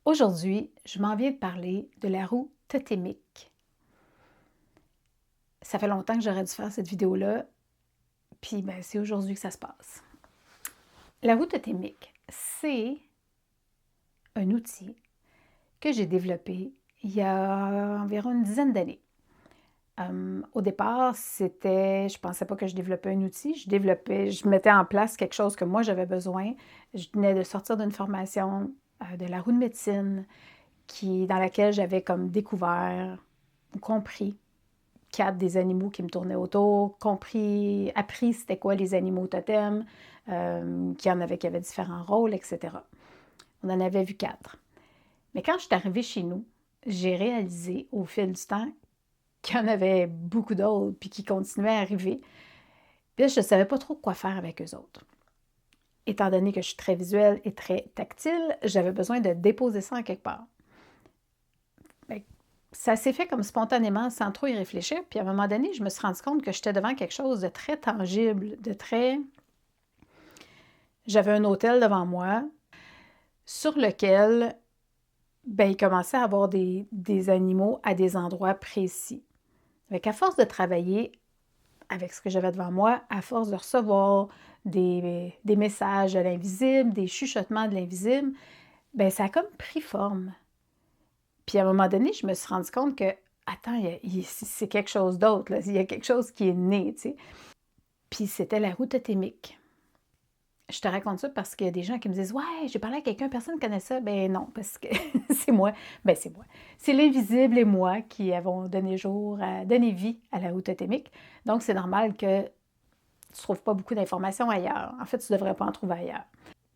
Aujourd'hui, je m'en viens de parler de la roue totémique. Ça fait longtemps que j'aurais dû faire cette vidéo-là, puis c'est aujourd'hui que ça se passe. La roue totémique, c'est un outil que j'ai développé il y a environ une dizaine d'années. Au départ, je pensais pas que je développais un outil, je mettais en place quelque chose que moi j'avais besoin. Je venais de sortir d'une formation de la roue de médecine dans laquelle j'avais comme découvert ou compris quatre des animaux qui me tournaient autour, appris c'était quoi les animaux totems, qu'il y en avait qui avaient différents rôles, etc. On en avait vu quatre. Mais quand je suis arrivée chez nous, j'ai réalisé au fil du temps qu'il y en avait beaucoup d'autres, puis qui continuaient à arriver. Puis là, je ne savais pas trop quoi faire avec eux autres. Étant donné que je suis très visuelle et très tactile, j'avais besoin de déposer ça en quelque part. Ça s'est fait comme spontanément, sans trop y réfléchir. Puis à un moment donné, je me suis rendu compte que j'étais devant quelque chose de très tangible, J'avais un hôtel devant moi sur lequel, il commençait à avoir des animaux à des endroits précis. À force de travailler avec ce que j'avais devant moi, à force de recevoir des messages de l'invisible, des chuchotements de l'invisible, ça a comme pris forme. Puis à un moment donné, je me suis rendu compte que, attends, c'est quelque chose d'autre, là. Il y a quelque chose qui est né, tu sais. Puis c'était la roue totémique. Je te raconte ça parce qu'il y a des gens qui me disent « Ouais, j'ai parlé à quelqu'un, personne ne connaît ça. » Ben non, parce que c'est moi. C'est moi. C'est l'invisible et moi qui avons donné vie à la roue totémique. Donc, c'est normal que tu ne trouves pas beaucoup d'informations ailleurs. En fait, tu ne devrais pas en trouver ailleurs.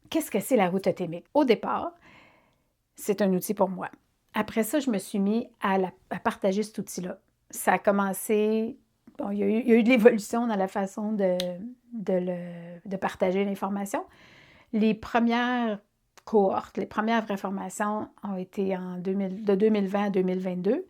Qu'est-ce que c'est la roue totémique? Au départ, c'est un outil pour moi. Après ça, je me suis mis à partager cet outil-là. Ça a commencé... Bon, il y a eu de l'évolution dans la façon de partager l'information. Les premières cohortes, les premières vraies formations ont été de 2020 à 2022.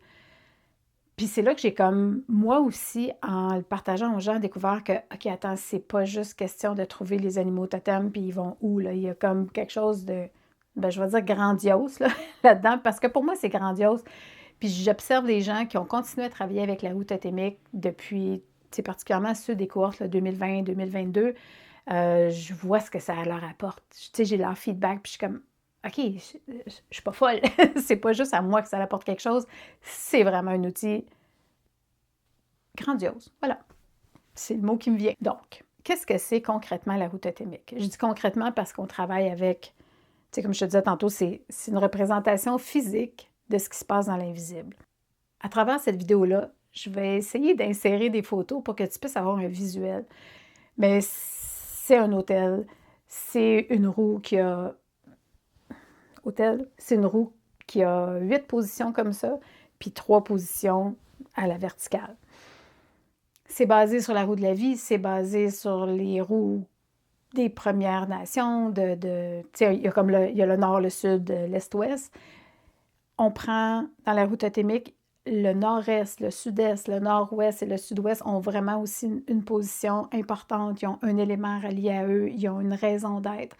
Puis c'est là que j'ai comme, moi aussi, en le partageant aux gens, découvert que, OK, attends, c'est pas juste question de trouver les animaux totems, puis ils vont où, là? Il y a comme quelque chose de, je vais dire grandiose, là, là-dedans, parce que pour moi, c'est grandiose. Puis j'observe les gens qui ont continué à travailler avec la roue totémique depuis, particulièrement ceux des cohortes 2020-2022. Je vois ce que ça leur apporte. J'ai leur feedback, puis je suis comme, OK, je suis pas folle. C'est pas juste à moi que ça apporte quelque chose. C'est vraiment un outil grandiose. Voilà, c'est le mot qui me vient. Donc, qu'est-ce que c'est concrètement la roue totémique? Je dis concrètement parce qu'on travaille avec, comme je te disais tantôt, c'est une représentation physique de ce qui se passe dans l'invisible. À travers cette vidéo-là, je vais essayer d'insérer des photos pour que tu puisses avoir un visuel. Mais c'est un hôtel, c'est une roue qui a... c'est une roue qui a 8 positions comme ça, puis 3 positions à la verticale. C'est basé sur la roue de la vie, c'est basé sur les roues des Premières Nations, il y a le nord, le sud, l'est, ouest. On prend, dans la roue totémique, le nord-est, le sud-est, le nord-ouest et le sud-ouest ont vraiment aussi une position importante. Ils ont un élément relié à eux, ils ont une raison d'être.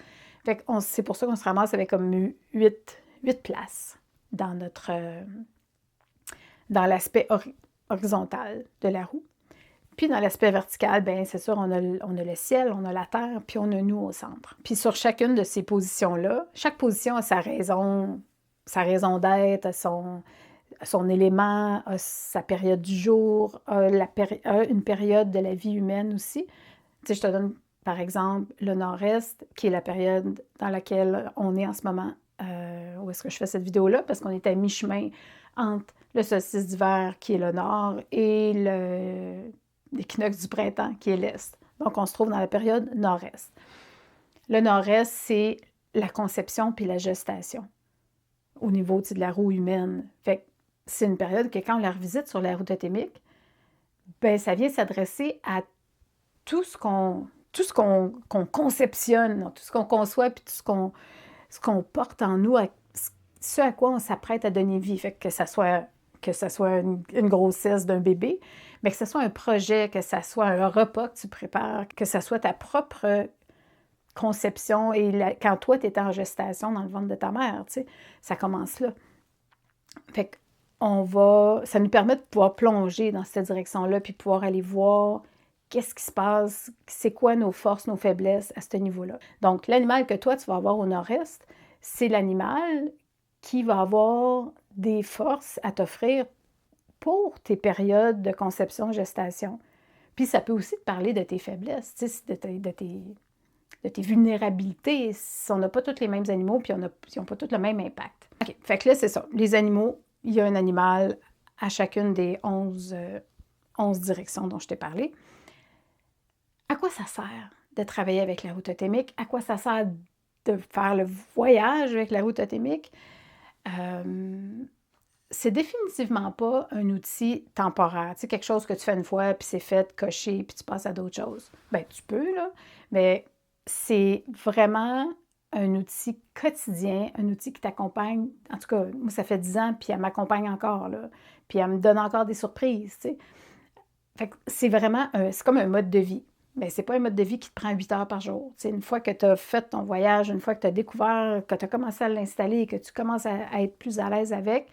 C'est pour ça qu'on se ramasse avec comme 8 places dans dans l'aspect horizontal de la roue. Puis dans l'aspect vertical, c'est sûr, on a le ciel, on a la terre, puis on a nous au centre. Puis sur chacune de ces positions-là, chaque position a sa raison d'être, son élément, a sa période du jour, a une période de la vie humaine aussi. Je te donne par exemple le nord-est, qui est la période dans laquelle on est en ce moment, où est-ce que je fais cette vidéo-là, parce qu'on est à mi-chemin entre le solstice d'hiver, qui est le nord, et l'équinoxe du printemps, qui est l'est. Donc, on se trouve dans la période nord-est. Le nord-est, c'est la conception puis la gestation au niveau de la roue humaine. C'est une période que quand on la revisite sur la roue totémique, ça vient s'adresser à tout ce qu'on conceptionne, tout ce qu'on conçoit, puis tout ce qu'on porte en nous, ce à quoi on s'apprête à donner vie. Que ça soit une grossesse d'un bébé, mais que ce soit un projet, que ça soit un repas que tu prépares, que ça soit ta propre conception et quand toi, tu étais en gestation dans le ventre de ta mère, tu sais, ça commence là. Fait ça nous permet de pouvoir plonger dans cette direction-là, puis pouvoir aller voir qu'est-ce qui se passe, c'est quoi nos forces, nos faiblesses à ce niveau-là. Donc, l'animal que toi, tu vas avoir au nord-est, c'est l'animal qui va avoir des forces à t'offrir pour tes périodes de conception-gestation. Puis ça peut aussi te parler de tes faiblesses, de tes vulnérabilités. On n'a pas tous les mêmes animaux, puis ils n'ont pas tous le même impact. OK, fait que là, c'est ça. Les animaux, il y a un animal à chacune des 11 directions dont je t'ai parlé. À quoi ça sert de travailler avec la roue totémique? À quoi ça sert de faire le voyage avec la roue totémique? C'est définitivement pas un outil temporaire. Tu sais, quelque chose que tu fais une fois, puis c'est fait, coché, puis tu passes à d'autres choses. Bien, tu peux, là, mais c'est vraiment un outil quotidien, un outil qui t'accompagne. En tout cas, moi, ça fait 10 ans, puis elle m'accompagne encore, là. Puis elle me donne encore des surprises, tu sais. Fait que c'est vraiment, c'est comme un mode de vie. Mais c'est pas un mode de vie qui te prend 8 heures par jour. Tu sais, une fois que tu as fait ton voyage, une fois que tu as découvert, que tu as commencé à l'installer et que tu commences à être plus à l'aise avec,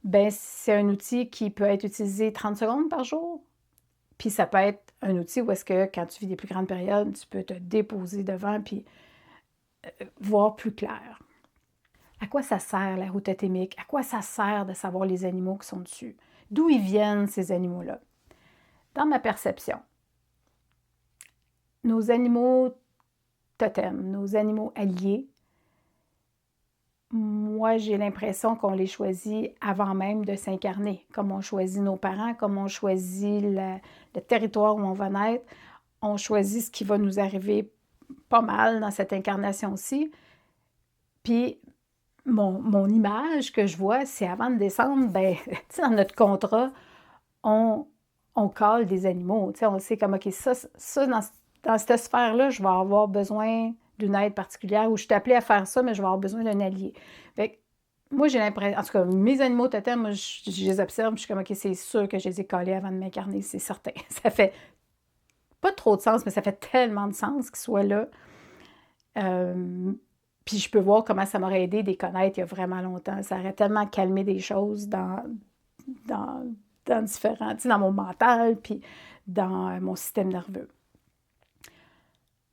ben c'est un outil qui peut être utilisé 30 secondes par jour. Puis ça peut être un outil où est-ce que quand tu vis des plus grandes périodes, tu peux te déposer devant puis voir plus clair. À quoi ça sert la roue totémique? À quoi ça sert de savoir les animaux qui sont dessus? D'où ils viennent ces animaux-là? Dans ma perception, nos animaux totems, nos animaux alliés, moi, j'ai l'impression qu'on les choisit avant même de s'incarner, comme on choisit nos parents, comme on choisit le territoire où on va naître. On choisit ce qui va nous arriver pas mal dans cette incarnation-ci. Puis, mon image que je vois, c'est avant de descendre, ben, tu sais, dans notre contrat, on colle des animaux. Tu sais, on sait comme, OK, ça dans cette sphère-là, je vais avoir besoin d'une aide particulière ou je suis appelée à faire ça, mais je vais avoir besoin d'un allié. Fait que, moi, j'ai l'impression, en tout cas, mes animaux totems, moi, je les observe, je suis comme, OK, c'est sûr que je les ai collés avant de m'incarner, c'est certain. Ça fait pas trop de sens, mais ça fait tellement de sens qu'ils soient là. Puis je peux voir comment ça m'aurait aidé de les connaître il y a vraiment longtemps. Ça aurait tellement calmé des choses dans différents, tu sais, dans mon mental, puis dans mon système nerveux.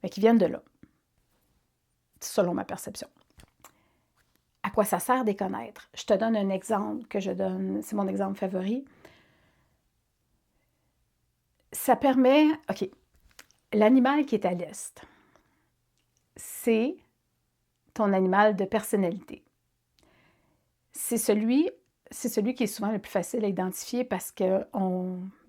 Fait qu'ils viennent de là, selon ma perception. À quoi ça sert de les connaître? Je te donne un exemple que je donne, c'est mon exemple favori. Ça permet, OK, l'animal qui est à l'est, c'est ton animal de personnalité. C'est celui qui est souvent le plus facile à identifier parce que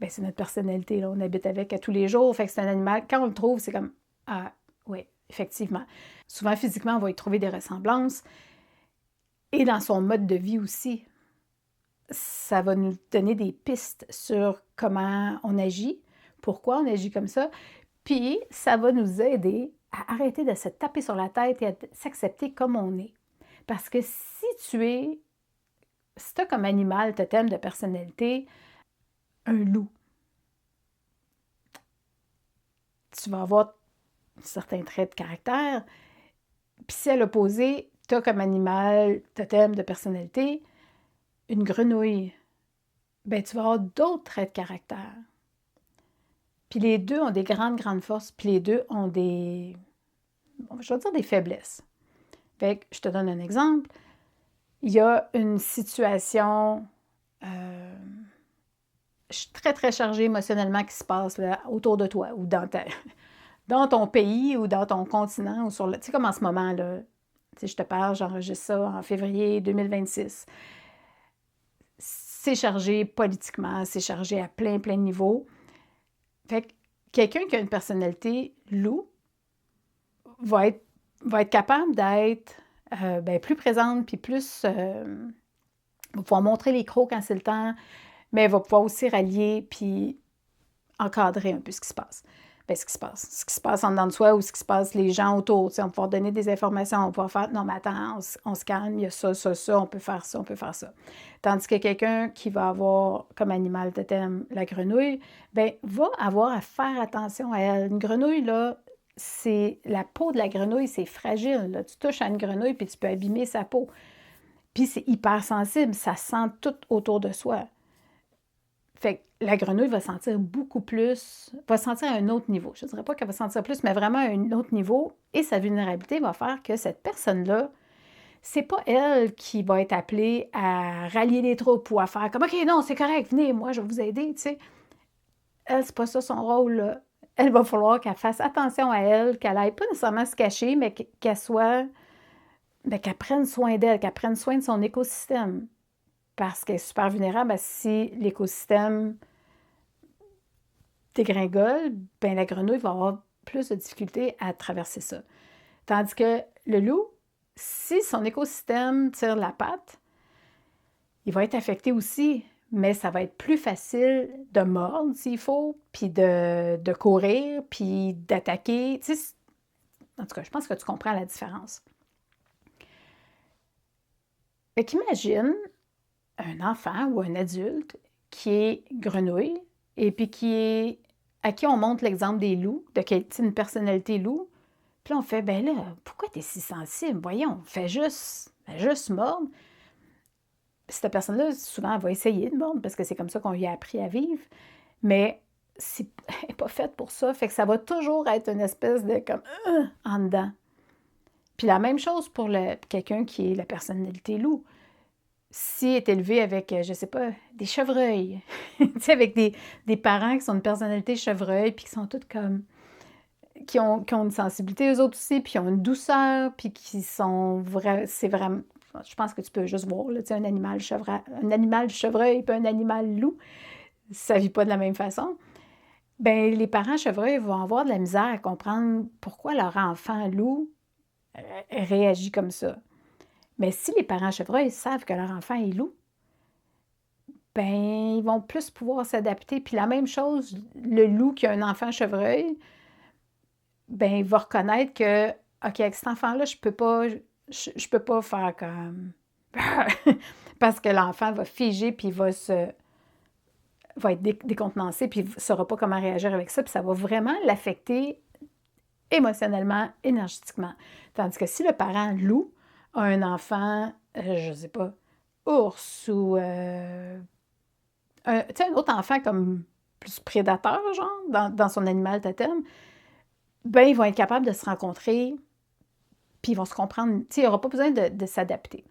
c'est notre personnalité, là, on habite avec à tous les jours, fait que c'est un animal, quand on le trouve, c'est comme, ah, oui, effectivement. Souvent, physiquement, on va y trouver des ressemblances et dans son mode de vie aussi. Ça va nous donner des pistes sur comment on agit, pourquoi on agit comme ça, puis ça va nous aider à arrêter de se taper sur la tête et à s'accepter comme on est. Parce que si tu as comme animal totem de personnalité un loup, tu vas avoir certains traits de caractère. Puis si à l'opposé, tu as comme animal totem de personnalité une grenouille, ben tu vas avoir d'autres traits de caractère. Puis les deux ont des grandes forces, puis les deux ont je vais dire des faiblesses. Fait que je te donne un exemple. Il y a une situation très, très chargée émotionnellement qui se passe là, autour de toi ou dans ton pays ou dans ton continent ou tu sais, comme en ce moment, là, tu sais, je te parle, j'enregistre ça en février 2026. C'est chargé politiquement, c'est chargé à plein de niveaux. Fait que quelqu'un qui a une personnalité loup va être capable d'être plus présente, puis plus va pouvoir montrer les crocs quand c'est le temps, mais va pouvoir aussi rallier, puis encadrer un peu ce qui se passe. Ce qui se passe en dedans de soi ou ce qui se passe les gens autour. On va pouvoir donner des informations, on va pouvoir faire « Non, mais attends, on se calme, il y a ça, on peut faire ça, on peut faire ça. » Tandis que quelqu'un qui va avoir comme animal totem la grenouille, va avoir à faire attention à elle. Une grenouille, là, la peau de la grenouille, c'est fragile, là. Tu touches à une grenouille, puis tu peux abîmer sa peau. Puis c'est hyper sensible, ça sent tout autour de soi. Fait que la grenouille va sentir beaucoup plus, va sentir à un autre niveau. Je ne dirais pas qu'elle va sentir plus, mais vraiment à un autre niveau. Et sa vulnérabilité va faire que cette personne-là, c'est pas elle qui va être appelée à rallier les troupes ou à faire comme « OK, non, c'est correct, venez, moi, je vais vous aider. » Tu sais, elle, c'est pas ça son rôle, là. Elle va falloir qu'elle fasse attention à elle, qu'elle n'aille pas nécessairement se cacher, mais qu'elle soit, qu'elle prenne soin d'elle, qu'elle prenne soin de son écosystème. Parce qu'elle est super vulnérable, si l'écosystème dégringole, la grenouille va avoir plus de difficultés à traverser ça. Tandis que le loup, si son écosystème tire la patte, il va être affecté aussi, mais ça va être plus facile de mordre s'il faut, puis de courir, puis d'attaquer. Tu sais, en tout cas, je pense que tu comprends la différence. Fait qu'imagine un enfant ou un adulte qui est grenouille et puis à qui on montre l'exemple des loups, une personnalité loup. Puis là, on fait, ben là, pourquoi tu es si sensible? Voyons, fais juste mordre. Cette personne-là, souvent, elle va essayer de mordre parce que c'est comme ça qu'on lui a appris à vivre. Mais elle n'est pas faite pour ça. Fait que ça va toujours être une espèce de comme en dedans. Puis la même chose pour quelqu'un qui est la personnalité loup. S'il est élevé avec, je sais pas, des chevreuils, tu sais, avec des parents qui sont une personnalité chevreuil, puis qui sont toutes comme, qui ont une sensibilité, eux autres aussi, puis qui ont une douceur, puis qui sont c'est vraiment, je pense que tu peux juste voir, là, tu sais, un animal chevreuil, puis un animal loup, ça vit pas de la même façon. Ben les parents chevreuils vont avoir de la misère à comprendre pourquoi leur enfant loup réagit comme ça. Mais si les parents chevreuils savent que leur enfant est loup, ils vont plus pouvoir s'adapter. Puis la même chose, le loup qui a un enfant chevreuil, il va reconnaître que, OK, avec cet enfant-là, je peux pas faire comme... Parce que l'enfant va figer, puis va être décontenancé, puis il ne saura pas comment réagir avec ça, puis ça va vraiment l'affecter émotionnellement, énergétiquement. Tandis que si le parent loup a un enfant, je ne sais pas, ours ou un autre enfant comme plus prédateur, genre, dans son animal totem, ils vont être capables de se rencontrer, puis ils vont se comprendre. Il n'y aura pas besoin de s'adapter.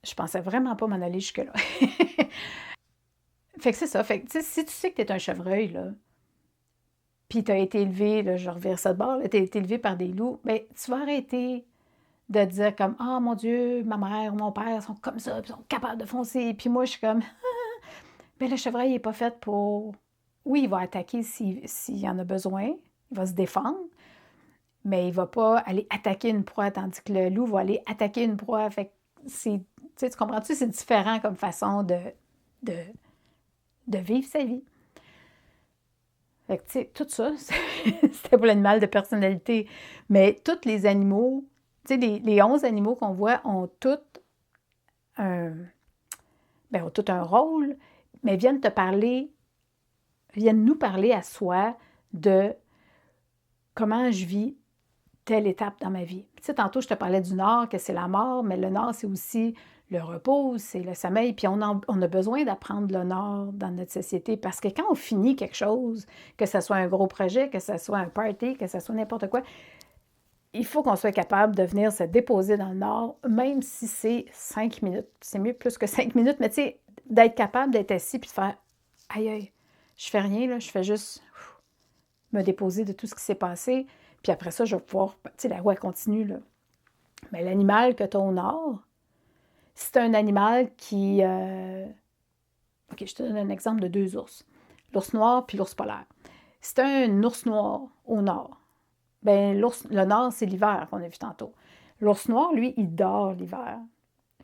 Je pensais vraiment pas m'en aller jusque-là. Fait que c'est ça. Fait que, si tu sais que tu es un chevreuil, là, puis tu as été élevé, là, je revire ça de bord, tu as été élevé par des loups, tu vas arrêter de dire comme « Ah, mon Dieu, ma mère ou mon père sont comme ça, puis sont capables de foncer. » Puis moi, je suis comme « le chevreuil n'est pas fait pour... » Oui, il va attaquer s'il y en a besoin, il va se défendre, mais il ne va pas aller attaquer une proie, tandis que le loup va aller attaquer une proie. Fait que tu comprends-tu? C'est différent comme façon de vivre sa vie. Fait que, tu sais, tout ça, c'était pour l'animal de personnalité. Mais tous les animaux, tu sais, les 11 animaux qu'on voit ont tous un rôle, mais viennent nous parler à soi de comment je vis telle étape dans ma vie. Tu sais, tantôt, je te parlais du nord, que c'est la mort, mais le nord, c'est aussi le repos, c'est le sommeil, puis on a besoin d'apprendre le nord dans notre société, parce que quand on finit quelque chose, que ce soit un gros projet, que ce soit un party, que ce soit n'importe quoi, il faut qu'on soit capable de venir se déposer dans le nord, même si c'est 5 minutes. C'est mieux plus que 5 minutes, mais tu sais, d'être capable d'être assis puis de faire « Aïe, aïe, je fais rien, là, je fais juste me déposer de tout ce qui s'est passé. » Puis après ça, je vais pouvoir... Tu sais, la roue, elle continue, là. Mais l'animal que tu as au nord, c'est un animal qui... OK, je te donne un exemple de 2 ours. L'ours noir puis l'ours polaire. C'est un ours noir au nord. Le nord, c'est l'hiver qu'on a vu tantôt. L'ours noir, lui, il dort l'hiver.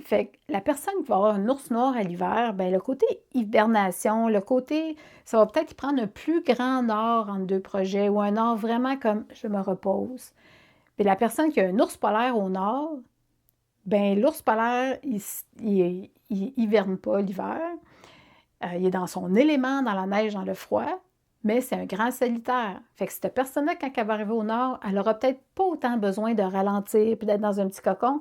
Fait que la personne qui va avoir un ours noir à l'hiver, le côté hibernation, ça va peut-être prendre un plus grand nord entre 2 projets ou un nord vraiment comme je me repose. Puis la personne qui a un ours polaire au nord, l'ours polaire, il hiberne pas l'hiver. Il est dans son élément, dans la neige, dans le froid, mais c'est un grand solitaire. Fait que cette personne-là, quand elle va arriver au nord, elle aura peut-être pas autant besoin de ralentir puis d'être dans un petit cocon,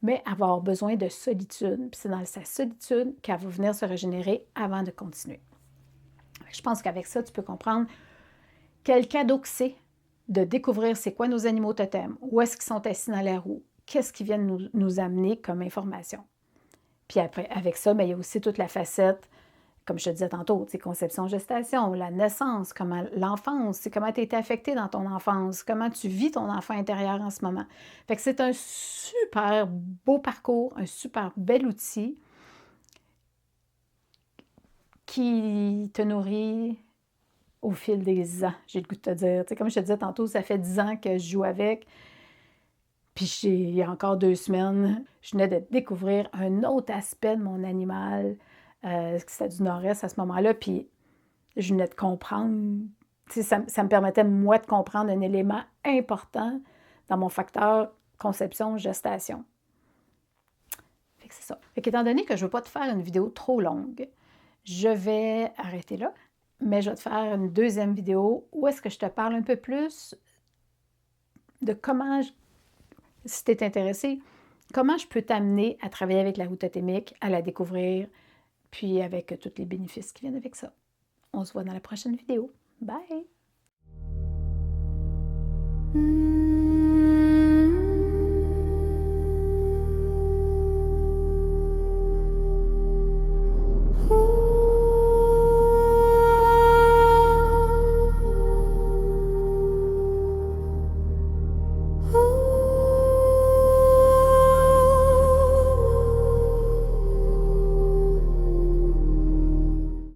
mais elle va avoir besoin de solitude. Puis c'est dans sa solitude qu'elle va venir se régénérer avant de continuer. Je pense qu'avec ça, tu peux comprendre quel cadeau que c'est de découvrir c'est quoi nos animaux totems, où est-ce qu'ils sont assis dans la roue, qu'est-ce qu'ils viennent nous amener comme information. Puis après, avec ça, bien, il y a aussi toute la facette, comme je te disais tantôt, conception, gestation, la naissance, comment l'enfance, comment tu as été affecté dans ton enfance, comment tu vis ton enfant intérieur en ce moment. Fait que c'est un super beau parcours, un super bel outil qui te nourrit au fil des ans, j'ai le goût de te dire. Comme je te disais tantôt, ça fait 10 ans que je joue avec. Puis il y a encore 2 semaines, je venais de découvrir un autre aspect de mon animal, c'était du nord-est à ce moment-là, puis je venais de comprendre, ça me permettait, moi, de comprendre un élément important dans mon facteur conception-gestation. Fait que c'est ça. Fait qu'étant donné que je ne veux pas te faire une vidéo trop longue, je vais arrêter là, mais je vais te faire une deuxième vidéo où est-ce que je te parle un peu plus de comment, si tu es intéressé, comment je peux t'amener à travailler avec la roue totémique, à la découvrir, puis avec tous les bénéfices qui viennent avec ça. On se voit dans la prochaine vidéo. Bye!